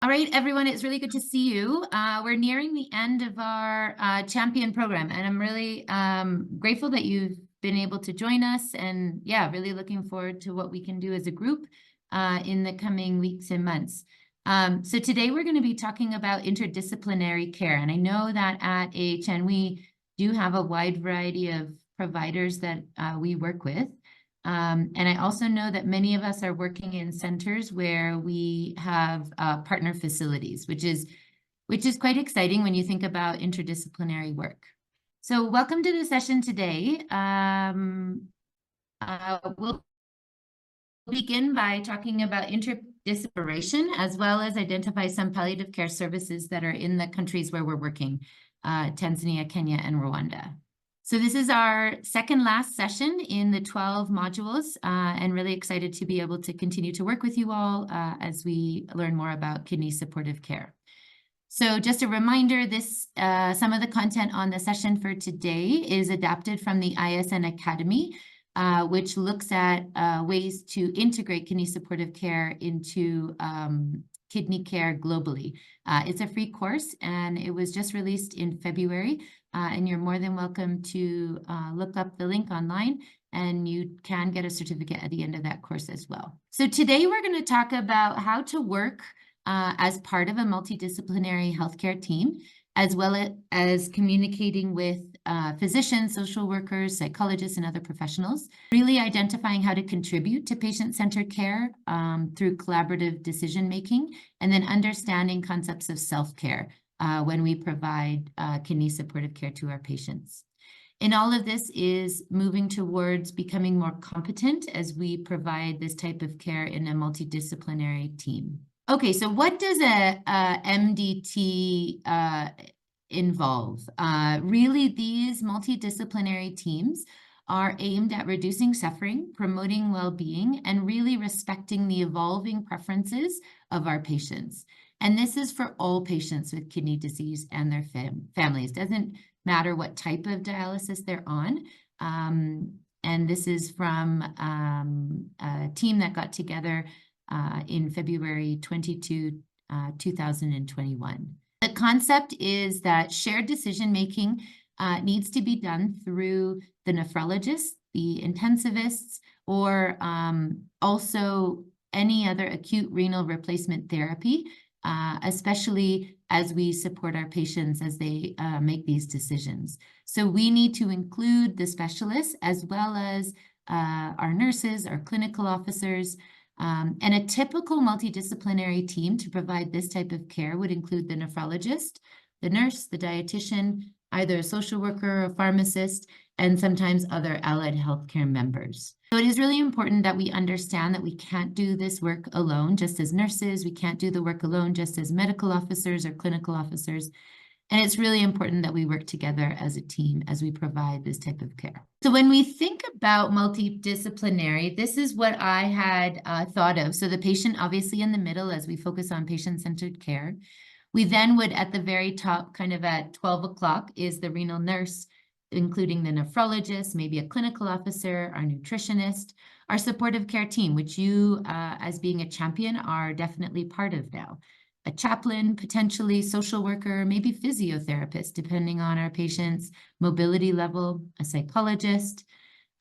All right, everyone, it's really good to see you. We're nearing the end of our champion program, and I'm really grateful that you've been able to join us, and yeah, really looking forward to what we can do as a group in the coming weeks and months. So today we're going to be talking about interdisciplinary care, and I know that at AHN we do have a wide variety of providers that we work with. And I also know that many of us are working in centers where we have partner facilities, which is quite exciting when you think about interdisciplinary work. So welcome to the session today. We'll begin by talking about interdisciplinary as well as identify some palliative care services that are in the countries where we're working, Tanzania, Kenya, and Rwanda. So this is our second last session in the 12 modules, and really excited to be able to continue to work with you all as we learn more about kidney supportive care. So just a reminder, this some of the content on the session for today is adapted from the ISN Academy, which looks at ways to integrate kidney supportive care into kidney care globally. It's a free course, and it was just released in February. And you're more than welcome to look up the link online, and you can get a certificate at the end of that course as well. So today we're going to talk about how to work as part of a multidisciplinary healthcare team, as well as communicating with physicians, social workers, psychologists, and other professionals, really identifying how to contribute to patient-centered care through collaborative decision-making, and then understanding concepts of self-care when we provide kidney supportive care to our patients. And all of this is moving towards becoming more competent as we provide this type of care in a multidisciplinary team. Okay, so what does a MDT involve? Really, these multidisciplinary teams are aimed at reducing suffering, promoting well-being, and really respecting the evolving preferences of our patients. And this is for all patients with kidney disease and their families. Doesn't matter what type of dialysis they're on. And this is from a team that got together in February 22, 2021. The concept is that shared decision-making needs to be done through the nephrologists, the intensivists, or also any other acute renal replacement therapy, especially as we support our patients as they make these decisions. So we need to include the specialists as well as our nurses, our clinical officers, and a typical multidisciplinary team to provide this type of care would include the nephrologist, the nurse, the dietitian, either a social worker, a pharmacist, and sometimes other allied healthcare members. So it is really important that we understand that we can't do this work alone just as nurses. We can't do the work alone just as medical officers or clinical officers. And it's really important that we work together as a team as we provide this type of care. So when we think about multidisciplinary, this is what I had thought of. So the patient obviously in the middle as we focus on patient-centered care. We then would at the very top, kind of at 12 o'clock, is the renal nurse, including the nephrologist, maybe a clinical officer, our nutritionist, our supportive care team, which you, as being a champion, are definitely part of now. A chaplain, potentially social worker, maybe physiotherapist, depending on our patient's mobility level, a psychologist,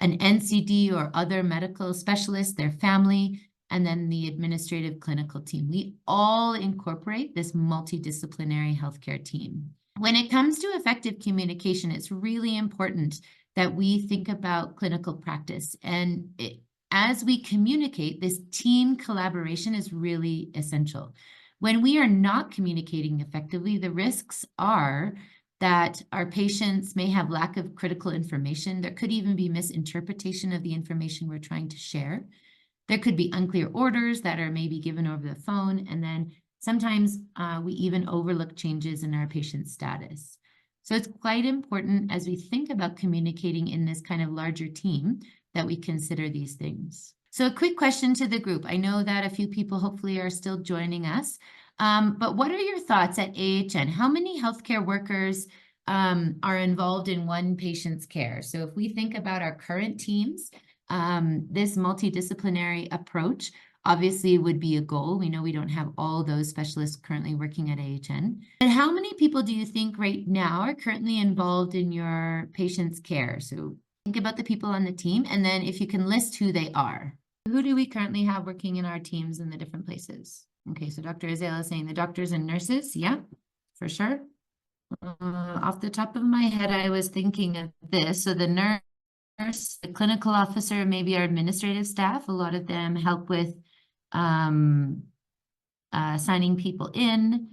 an NCD or other medical specialist, their family, and then the administrative clinical team. We all incorporate this multidisciplinary healthcare team. When it comes to effective communication, it's really important that we think about clinical practice. And as we communicate, this team collaboration is really essential. When we are not communicating effectively, the risks are that our patients may have lack of critical information. There could even be misinterpretation of the information we're trying to share. There could be unclear orders that are maybe given over the phone, and then sometimes we even overlook changes in our patient status. So it's quite important as we think about communicating in this kind of larger team that we consider these things. So a quick question to the group. I know that a few people hopefully are still joining us, but what are your thoughts at AHN? How many healthcare workers are involved in one patient's care? So if we think about our current teams, this multidisciplinary approach, obviously would be a goal. We know we don't have all those specialists currently working at AHN. But how many people do you think right now are currently involved in your patient's care? So think about the people on the team, and then if you can list who they are. Who do we currently have working in our teams in the different places? Okay, so Dr. Azela is saying the doctors and nurses. Yeah, for sure. Off the top of my head, I was thinking of this. So the nurse, the clinical officer, maybe our administrative staff, a lot of them help with signing people in,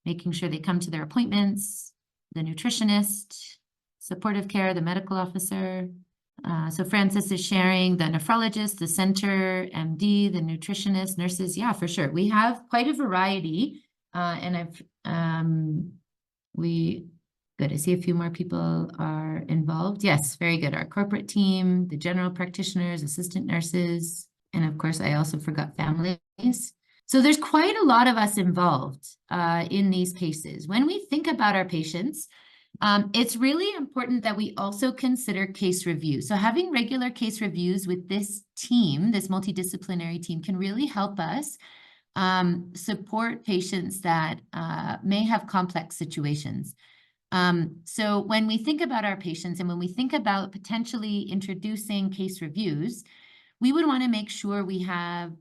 making sure they come to their appointments, the nutritionist, supportive care, the medical officer. So Francis is sharing the nephrologist, the center, MD, the nutritionist, nurses. Yeah, for sure. We have quite a variety. And good. I see a few more people are involved. Yes, very good. Our corporate team, the general practitioners, assistant nurses, and of course, I also forgot families. So there's quite a lot of us involved in these cases. When we think about our patients, it's really important that we also consider case review. So having regular case reviews with this team, this multidisciplinary team, can really help us support patients that may have complex situations. So when we think about our patients and when we think about potentially introducing case reviews, we would want to make sure we have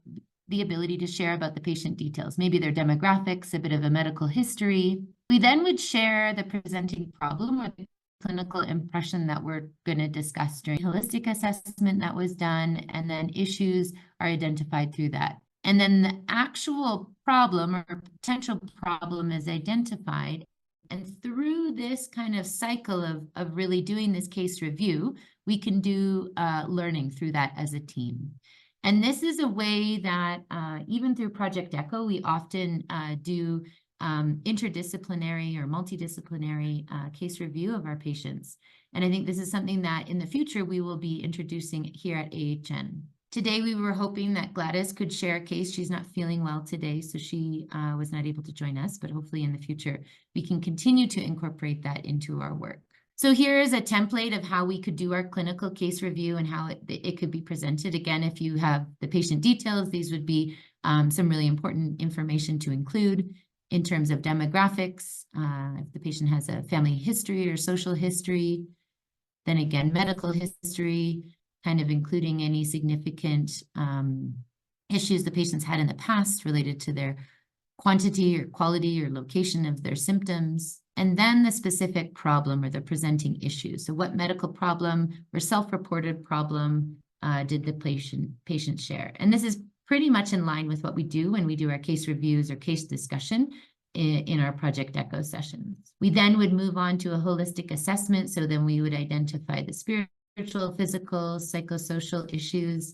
the ability to share about the patient details, maybe their demographics, a bit of a medical history. We then would share the presenting problem or the clinical impression that we're going to discuss during holistic assessment that was done, and then issues are identified through that. And then the actual problem or potential problem is identified. And through this kind of cycle of really doing this case review, we can do learning through that as a team. And this is a way that even through Project ECHO, we often do interdisciplinary or multidisciplinary case review of our patients. And I think this is something that in the future we will be introducing here at AHN. Today, we were hoping that Gladys could share a case. She's not feeling well today, so she was not able to join us, but hopefully in the future, we can continue to incorporate that into our work. So here is a template of how we could do our clinical case review and how it could be presented. Again, if you have the patient details, these would be some really important information to include in terms of demographics. If the patient has a family history or social history, then again, medical history, kind of including any significant issues the patients had in the past related to their quantity or quality or location of their symptoms, and then the specific problem or the presenting issue. So what medical problem or self-reported problem did the patient share? And this is pretty much in line with what we do when we do our case reviews or case discussion in our Project ECHO sessions. We then would move on to a holistic assessment. So then we would identify the spiritual, physical, psychosocial issues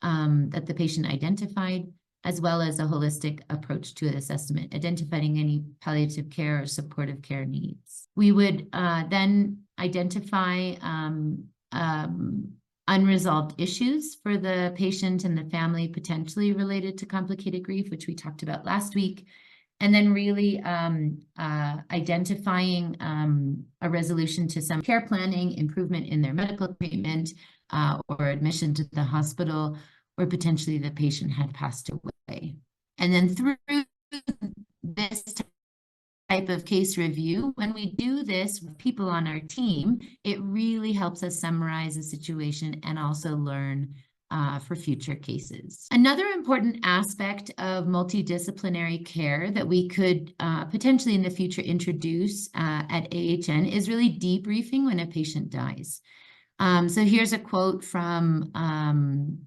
that the patient identified, as well as a holistic approach to the assessment, identifying any palliative care or supportive care needs. We would then identify unresolved issues for the patient and the family potentially related to complicated grief, which we talked about last week. And then really identifying a resolution to some care planning, improvement in their medical treatment, or admission to the hospital, or potentially the patient had passed away. And then through this type of case review, when we do this with people on our team, it really helps us summarize the situation and also learn for future cases. Another important aspect of multidisciplinary care that we could potentially in the future introduce at AHN is really debriefing when a patient dies. So here's a quote from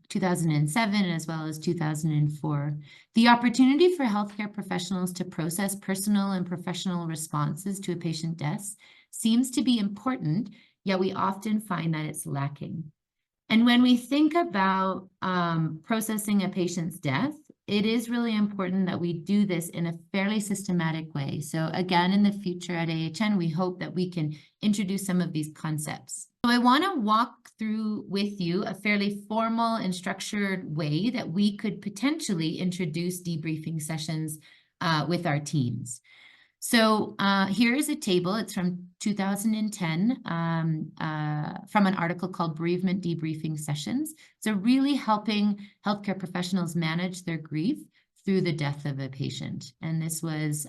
2007 as well as 2004. The opportunity for healthcare professionals to process personal and professional responses to a patient death seems to be important, yet we often find that it's lacking. And when we think about processing a patient's death, it is really important that we do this in a fairly systematic way. So again, in the future at AHN, we hope that we can introduce some of these concepts. So I want to walk through with you a fairly formal and structured way that we could potentially introduce debriefing sessions with our teams. So here is a table. It's from 2010 from an article called Bereavement Debriefing Sessions. So really helping healthcare professionals manage their grief through the death of a patient. And this was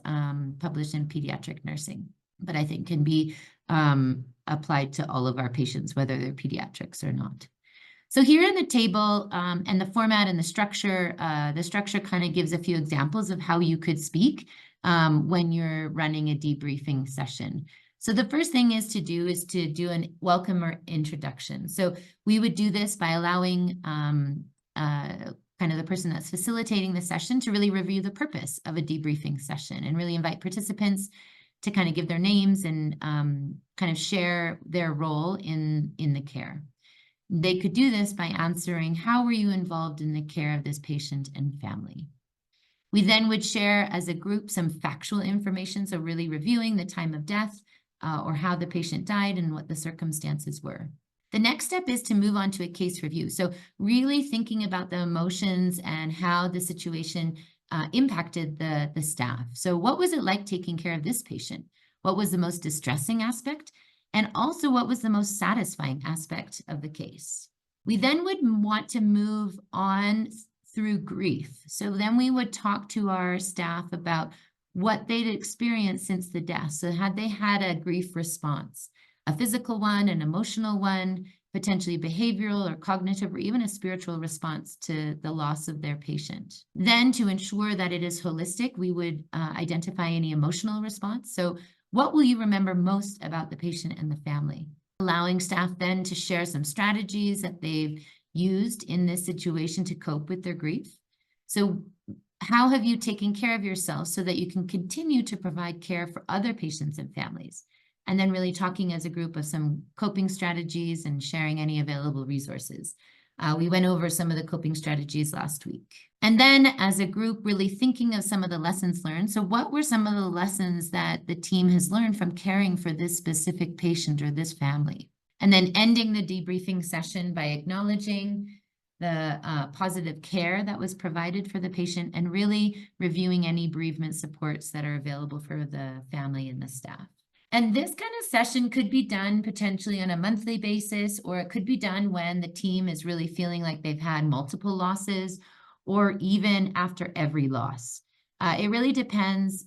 published in Pediatric Nursing, but I think can be applied to all of our patients, whether they're pediatrics or not. So here in the table and the format and the structure kind of gives a few examples of how you could speak when you're running a debriefing session. So the first thing is to do an welcome or introduction. So we would do this by allowing kind of the person that's facilitating the session to really review the purpose of a debriefing session and really invite participants to kind of give their names and kind of share their role in the care. They could do this by answering, how were you involved in the care of this patient and family? We then would share as a group some factual information, so really reviewing the time of death or how the patient died and what the circumstances were. The next step is to move on to a case review. So really thinking about the emotions and how the situation impacted the staff. So what was it like taking care of this patient? What was the most distressing aspect? And also, what was the most satisfying aspect of the case? We then would want to move on through grief. So then we would talk to our staff about what they'd experienced since the death. So had they had a grief response, a physical one, an emotional one, potentially behavioral or cognitive, or even a spiritual response to the loss of their patient. Then to ensure that it is holistic, we would identify any emotional response. So what will you remember most about the patient and the family? Allowing staff then to share some strategies that they've used in this situation to cope with their grief. So how have you taken care of yourself so that you can continue to provide care for other patients and families? And then really talking as a group of some coping strategies and sharing any available resources. We went over some of the coping strategies last week. And then as a group, really thinking of some of the lessons learned. So what were some of the lessons that the team has learned from caring for this specific patient or this family? And then ending the debriefing session by acknowledging the positive care that was provided for the patient and really reviewing any bereavement supports that are available for the family and the staff. And this kind of session could be done potentially on a monthly basis, or it could be done when the team is really feeling like they've had multiple losses, or even after every loss. It really depends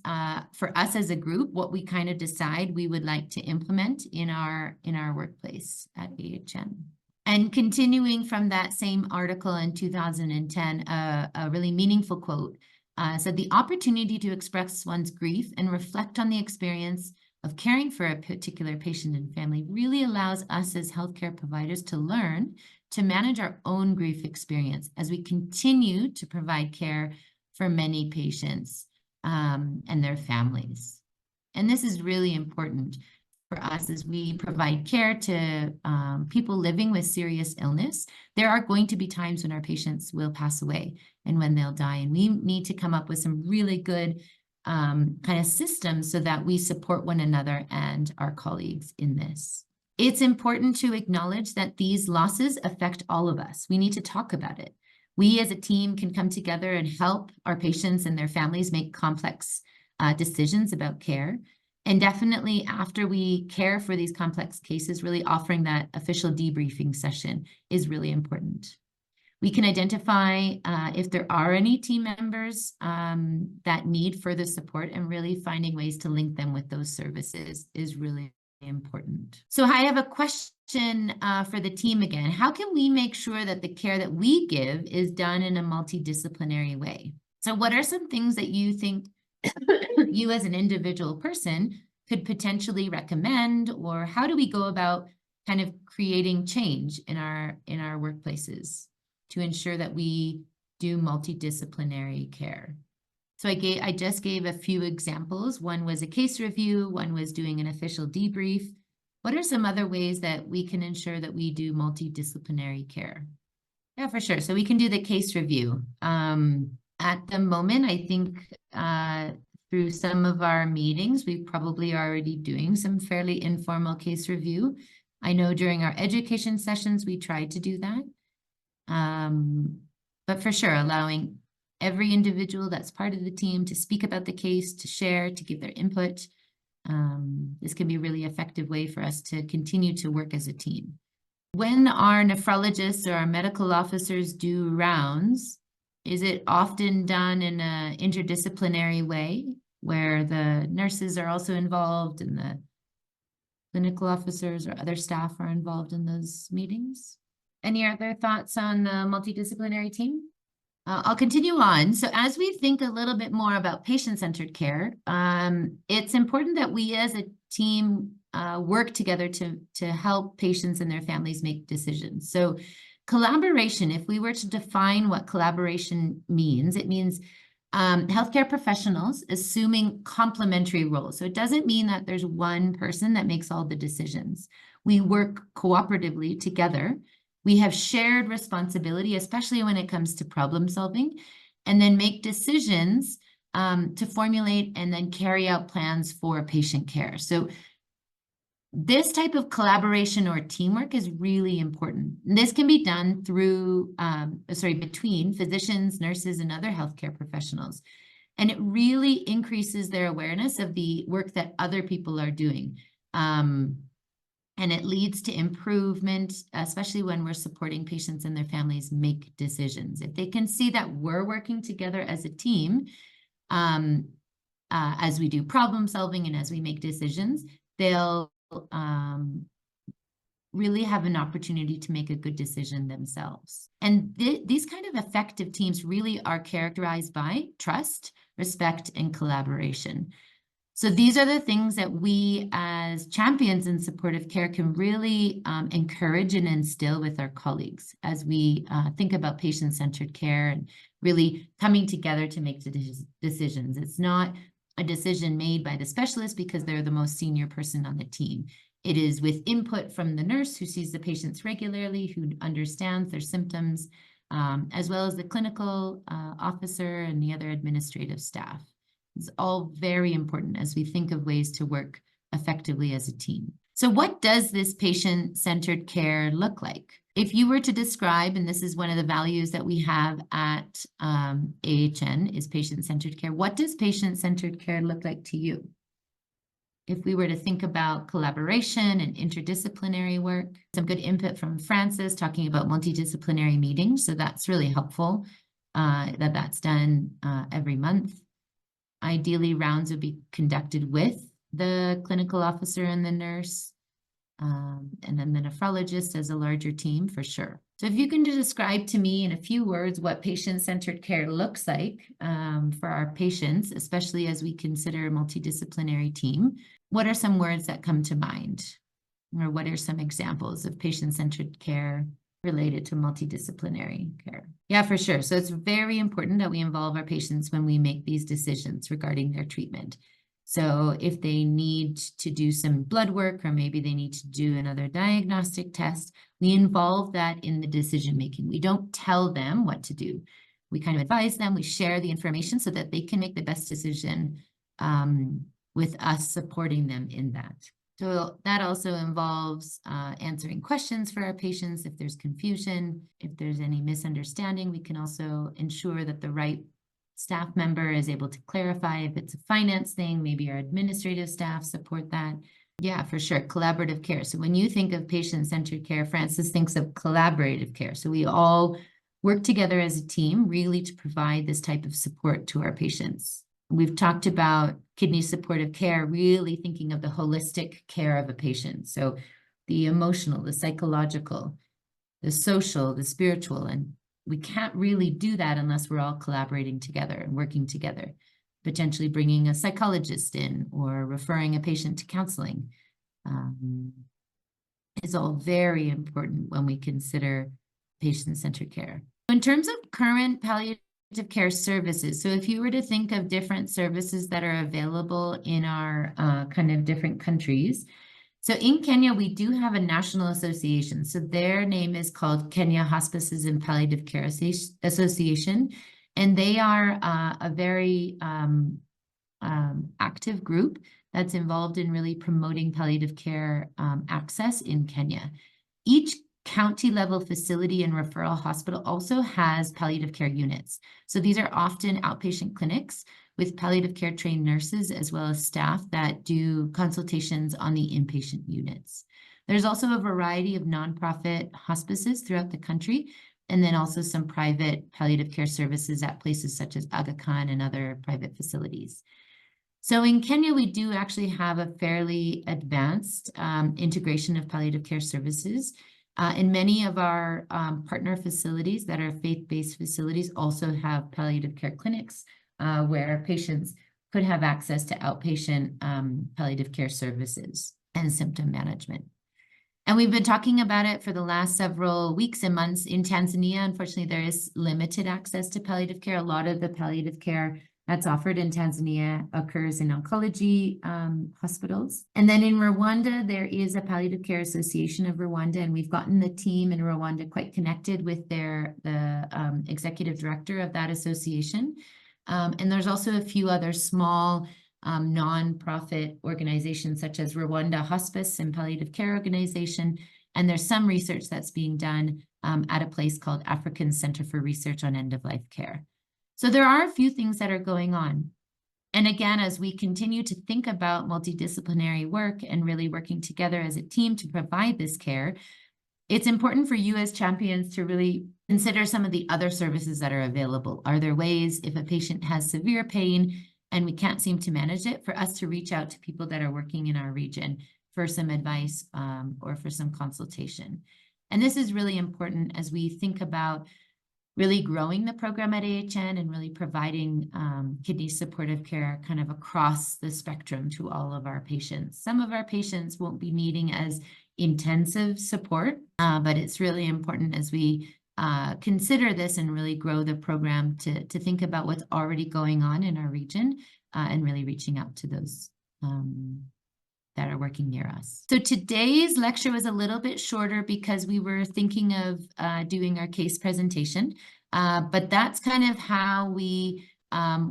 for us as a group what we kind of decide we would like to implement in our workplace at AHN. And continuing from that same article in 2010, a really meaningful quote said, "The opportunity to express one's grief and reflect on the experience of caring for a particular patient and family really allows us as healthcare providers to learn to manage our own grief experience as we continue to provide care for many patients and their families." And this is really important for us as we provide care to people living with serious illness. There are going to be times when our patients will pass away and when they'll die, and we need to come up with some really good kind of systems so that we support one another and our colleagues in this. It's important to acknowledge that these losses affect all of us. We need to talk about it. We as a team can come together and help our patients and their families make complex decisions about care. And definitely after we care for these complex cases, really offering that official debriefing session is really important. We can identify if there are any team members that need further support, and really finding ways to link them with those services is really important. So I have a question for the team again. How can we make sure that the care that we give is done in a multidisciplinary way? So what are some things that you think you as an individual person could potentially recommend, or how do we go about kind of creating change in our workplaces to ensure that we do multidisciplinary care? So I just gave a few examples. One was a case review, one was doing an official debrief. What are some other ways that we can ensure that we do multidisciplinary care? Yeah, for sure. So we can do the case review. At the moment, I think through some of our meetings, we probably are already doing some fairly informal case review. I know during our education sessions, we tried to do that. But for sure, allowing every individual that's part of the team to speak about the case, to share, to give their input. This can be a really effective way for us to continue to work as a team. When our nephrologists or our medical officers do rounds, is it often done in an interdisciplinary way where the nurses are also involved and the clinical officers or other staff are involved in those meetings? Any other thoughts on the multidisciplinary team? I'll continue on. So as we think a little bit more about patient-centered care, it's important that we as a team work together to help patients and their families make decisions. So collaboration, if we were to define what collaboration means, it means healthcare professionals assuming complementary roles. So it doesn't mean that there's one person that makes all the decisions. We work cooperatively together. We have shared responsibility, especially when it comes to problem solving, and then make decisions to formulate and then carry out plans for patient care. So this type of collaboration or teamwork is really important. And this can be done through, between physicians, nurses, and other healthcare professionals. And it really increases their awareness of the work that other people are doing. And it leads to improvement, especially when we're supporting patients and their families make decisions. If they can see that we're working together as a team, as we do problem solving and as we make decisions, they'll really have an opportunity to make a good decision themselves. And these kind of effective teams really are characterized by trust, respect, and collaboration. So these are the things that we as champions in supportive care can really encourage and instill with our colleagues as we think about patient-centered care and really coming together to make decisions. It's not a decision made by the specialist because they're the most senior person on the team. It is with input from the nurse who sees the patients regularly, who understands their symptoms, as well as the clinical officer and the other administrative staff. It's all very important as we think of ways to work effectively as a team. So what does this patient-centered care look like? If you were to describe, and this is one of the values that we have at AHN, is patient-centered care. What does patient-centered care look like to you? If we were to think about collaboration and interdisciplinary work, some good input from Francis talking about multidisciplinary meetings. So that's really helpful that's done every month. Ideally, rounds would be conducted with the clinical officer and the nurse, and then the nephrologist as a larger team for sure. So if you can describe to me in a few words what patient-centered care looks like for our patients, especially as we consider a multidisciplinary team, what are some words that come to mind? Or what are some examples of patient-centered care related to multidisciplinary care? Yeah, for sure. So it's very important that we involve our patients when we make these decisions regarding their treatment. So if they need to do some blood work, or maybe they need to do another diagnostic test, we involve that in the decision making. We don't tell them what to do. We kind of advise them, we share the information so that they can make the best decision with us supporting them in that. So that also involves answering questions for our patients if there's confusion, if there's any misunderstanding. We can also ensure that the right staff member is able to clarify if it's a finance thing, maybe our administrative staff support that. Yeah, for sure, collaborative care. So when you think of patient-centered care, Francis thinks of collaborative care. So we all work together as a team really to provide this type of support to our patients. We've talked about kidney supportive care, really thinking of the holistic care of a patient. So the emotional, the psychological, the social, the spiritual, and we can't really do that unless we're all collaborating together and working together, potentially bringing a psychologist in or referring a patient to counseling is all very important when we consider patient-centered care. In terms of current palliative care services, so if you were to think of different services that are available in our kind of different countries, so in Kenya, we do have a national association. So their name is called Kenya Hospices and Palliative Care Association. And they are a very active group that's involved in really promoting palliative care access in Kenya. Each county level facility and referral hospital also has palliative care units. So these are often outpatient clinics with palliative care trained nurses as well as staff that do consultations on the inpatient units. There's also a variety of nonprofit hospices throughout the country, and then also some private palliative care services at places such as Aga Khan and other private facilities. So in Kenya, we do actually have a fairly advanced integration of palliative care services. And many of our partner facilities that are faith-based facilities also have palliative care clinics where patients could have access to outpatient palliative care services and symptom management. And we've been talking about it for the last several weeks and months. In Tanzania, unfortunately, there is limited access to palliative care. A lot of the palliative care that's offered in Tanzania occurs in oncology hospitals. And then in Rwanda, there is a Palliative Care Association of Rwanda, and we've gotten the team in Rwanda quite connected with the executive director of that association. And there's also a few other small nonprofit organizations such as Rwanda Hospice and Palliative Care Organization. And there's some research that's being done at a place called African Center for Research on End-of-Life Care. So there are a few things that are going on. And again, as we continue to think about multidisciplinary work and really working together as a team to provide this care, it's important for you as champions to really consider some of the other services that are available. Are there ways, if a patient has severe pain and we can't seem to manage it, for us to reach out to people that are working in our region for some advice or for some consultation? And this is really important as we think about really growing the program at AHN and really providing kidney supportive care kind of across the spectrum to all of our patients. Some of our patients won't be needing as intensive support, but it's really important as we consider this and really grow the program to think about what's already going on in our region and really reaching out to those that are working near us. So today's lecture was a little bit shorter because we were thinking of doing our case presentation, but that's kind of how we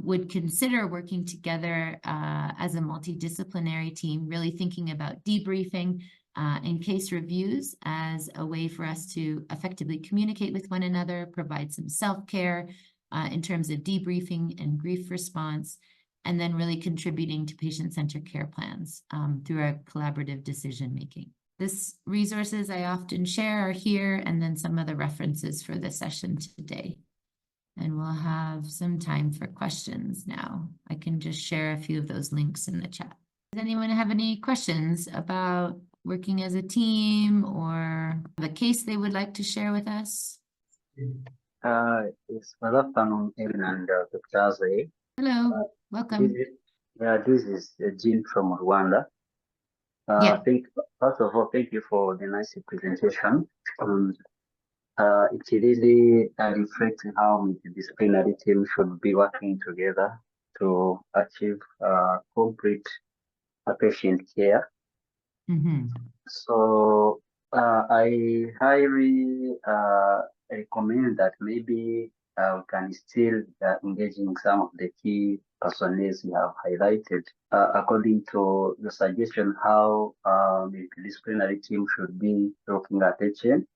would consider working together as a multidisciplinary team, really thinking about debriefing and case reviews as a way for us to effectively communicate with one another, provide some self-care in terms of debriefing and grief response, and then really contributing to patient-centered care plans through our collaborative decision-making. This resources I often share are here, and then some of the references for the session today. And we'll have some time for questions now. I can just share a few of those links in the chat. Does anyone have any questions about working as a team or the case they would like to share with us? Yes, good afternoon, Erin and Dr. Azai. Hello, welcome. This is Jean from Rwanda. First of all, thank you for the nice presentation. It really reflects how multidisciplinary teams should be working together to achieve complete patient care. Mm-hmm. So I highly recommend that maybe we can still engage in some of the key personnel you have highlighted. According to the suggestion, how multidisciplinary team should be looking at HN,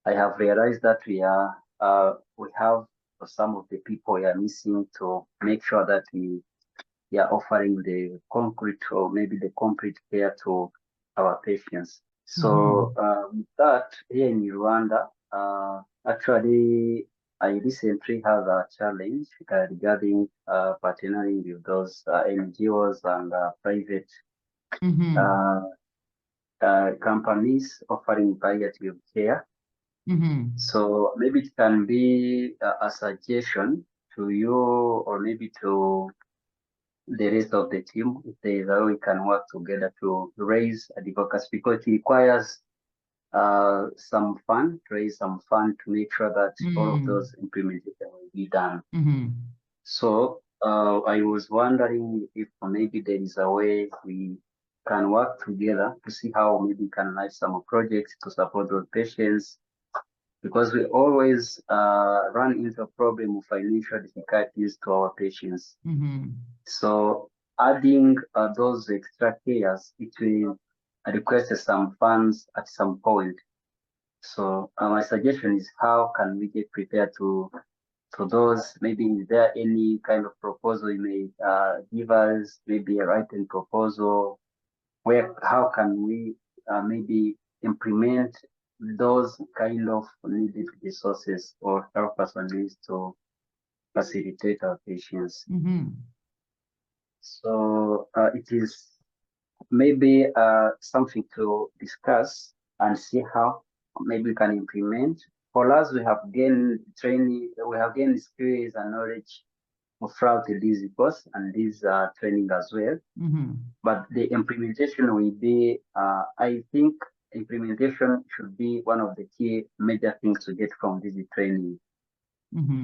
I have realized that we have some of the people we are missing to make sure that we are offering the concrete or maybe the complete care to our patients. So with that, here in Rwanda, actually, I recently had a challenge regarding partnering with those NGOs and private companies offering palliative care. So maybe it can be a suggestion to you or maybe to the rest of the team, if there is a way we can work together to raise advocacy, because it requires some fund, raise some fund to make sure that all of those implementation will be done. So I was wondering if maybe there is a way we can work together to see how maybe we can launch some projects to support those patients, because we always run into a problem of financial difficulties to our patients. So adding those extra cares, it will request some funds at some point. So my suggestion is, how can we get prepared to those? Maybe is there any kind of proposal you may give us, maybe a written proposal, where how can we maybe implement those kind of needed resources or help us on this to facilitate our patients. So it is maybe something to discuss and see how maybe we can implement. For us, we have gained training, we have gained skills and knowledge throughout this course and this training as well. But the implementation will be, I think, implementation should be one of the key major things to get from this training.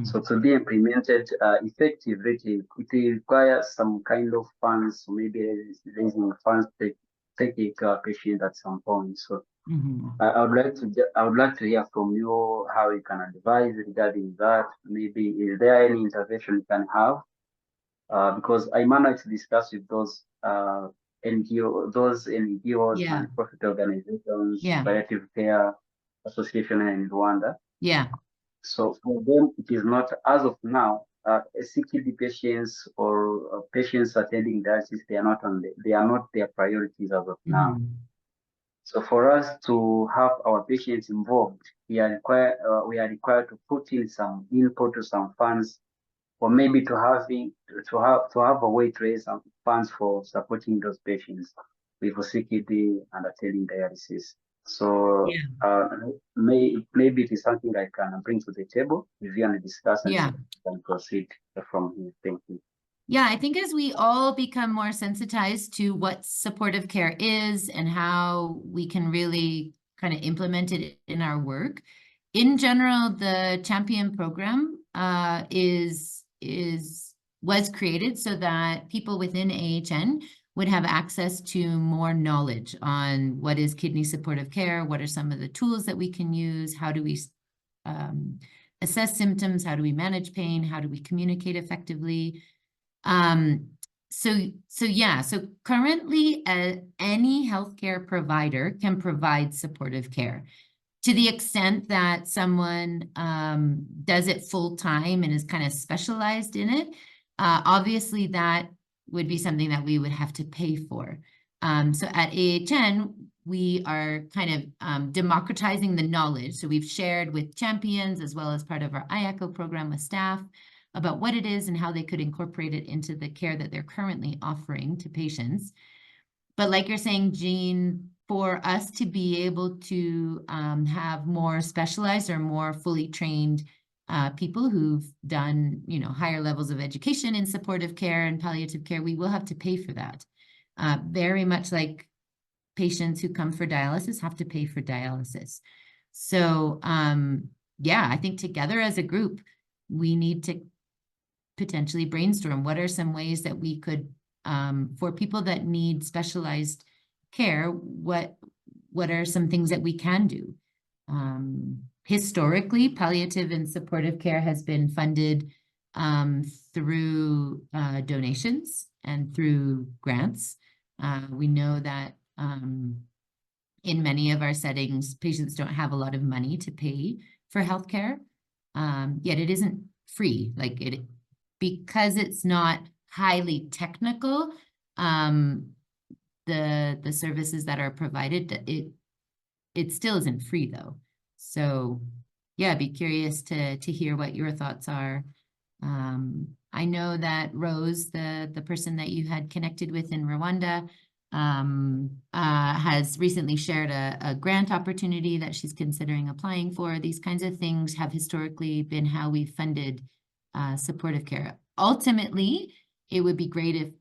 So to be implemented effectively, it requires some kind of funds, maybe raising funds to take care of patients at some point. So I would like to hear from you how you can advise regarding that. Maybe is there any intervention you can have? Because I managed to discuss with those NGOs, non-profit organizations, Palliative Care Association in Rwanda. So for them, it is not, as of now, CKD patients or patients attending dialysis, they are not their priorities as of now. So for us to have our patients involved, we are required to put in some input to some funds, or maybe to have a way to raise some funds for supporting those patients with CKD and attending dialysis. So maybe it is something I can bring to the table with you and discuss and proceed from here. Thank you. Yeah, I think as we all become more sensitized to what supportive care is and how we can really kind of implement it in our work, in general, the Champion program was created so that people within AHN would have access to more knowledge on what is kidney supportive care, what are some of the tools that we can use, how do we assess symptoms, how do we manage pain, how do we communicate effectively. So currently any healthcare provider can provide supportive care. To the extent that someone does it full time and is kind of specialized in it, obviously that would be something that we would have to pay for. So at AHN, we are kind of democratizing the knowledge. So we've shared with champions as well as part of our IACO program with staff about what it is and how they could incorporate it into the care that they're currently offering to patients. But like you're saying, Jean, for us to be able to have more specialized or more fully trained people who've done, higher levels of education in supportive care and palliative care, we will have to pay for that. Very much like patients who come for dialysis have to pay for dialysis. So, I think together as a group, we need to potentially brainstorm what are some ways that we could, for people that need specialized care, what are some things that we can do? Historically, palliative and supportive care has been funded through donations and through grants. We know that in many of our settings, patients don't have a lot of money to pay for healthcare, yet it isn't free. Because it's not highly technical, the services that are provided, it still isn't free though. So I'd be curious to hear what your thoughts are. I know that Rose, the person that you had connected with in Rwanda, has recently shared a grant opportunity that she's considering applying for. These kinds of things have historically been how we've funded supportive care. Ultimately, it would be great if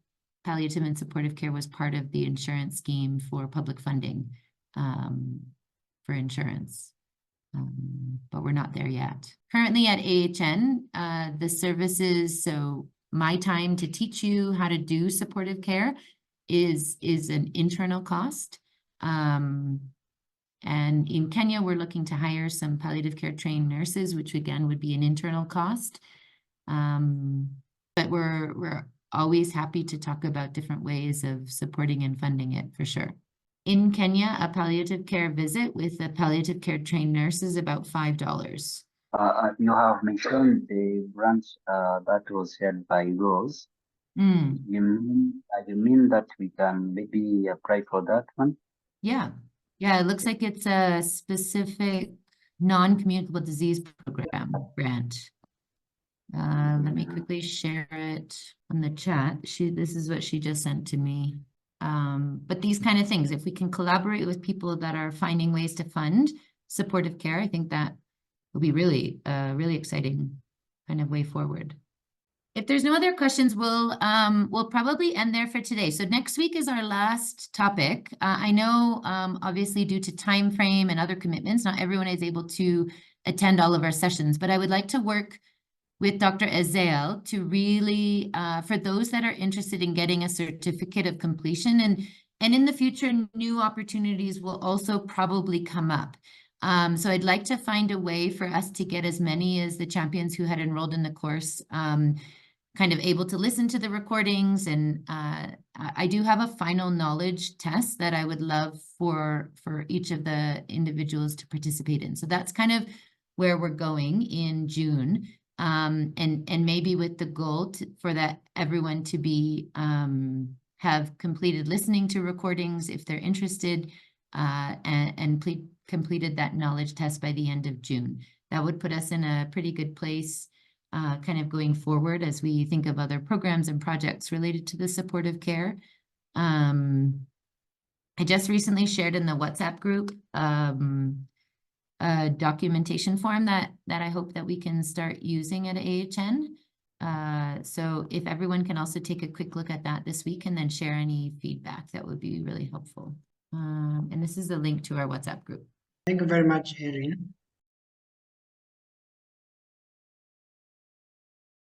palliative and supportive care was part of the insurance scheme for public funding for insurance. But we're not there yet. Currently at AHN, the services, so my time to teach you how to do supportive care is an internal cost. And in Kenya, we're looking to hire some palliative care trained nurses, which again would be an internal cost. But we're always happy to talk about different ways of supporting and funding it for sure. In Kenya, a palliative care visit with a palliative care trained nurse is about $5. You have mentioned the branch that was shared by Rose. You mean that we can maybe apply for that one? Yeah. Yeah, it looks like it's a specific non-communicable disease program grant. Let me quickly share it on the chat. This is what she just sent to me. But these kind of things, if we can collaborate with people that are finding ways to fund supportive care, I think that will be really, really exciting kind of way forward. If there's no other questions, we'll probably end there for today. So next week is our last topic. I know, obviously, due to time frame and other commitments, not everyone is able to attend all of our sessions, but I would like to work with Dr. Ezel to really, for those that are interested in getting a certificate of completion, and in the future, new opportunities will also probably come up. So I'd like to find a way for us to get as many as the champions who had enrolled in the course kind of able to listen to the recordings. And I do have a final knowledge test that I would love for each of the individuals to participate in. So that's kind of where we're going in June. And maybe with the goal for that everyone to be have completed listening to recordings if they're interested, and completed that knowledge test by the end of June. That would put us in a pretty good place kind of going forward as we think of other programs and projects related to the supportive care. I just recently shared in the WhatsApp group a documentation form that I hope that we can start using at AHN. So if everyone can also take a quick look at that this week and then share any feedback, that would be really helpful. And this is a link to our WhatsApp group. Thank you very much, Erin.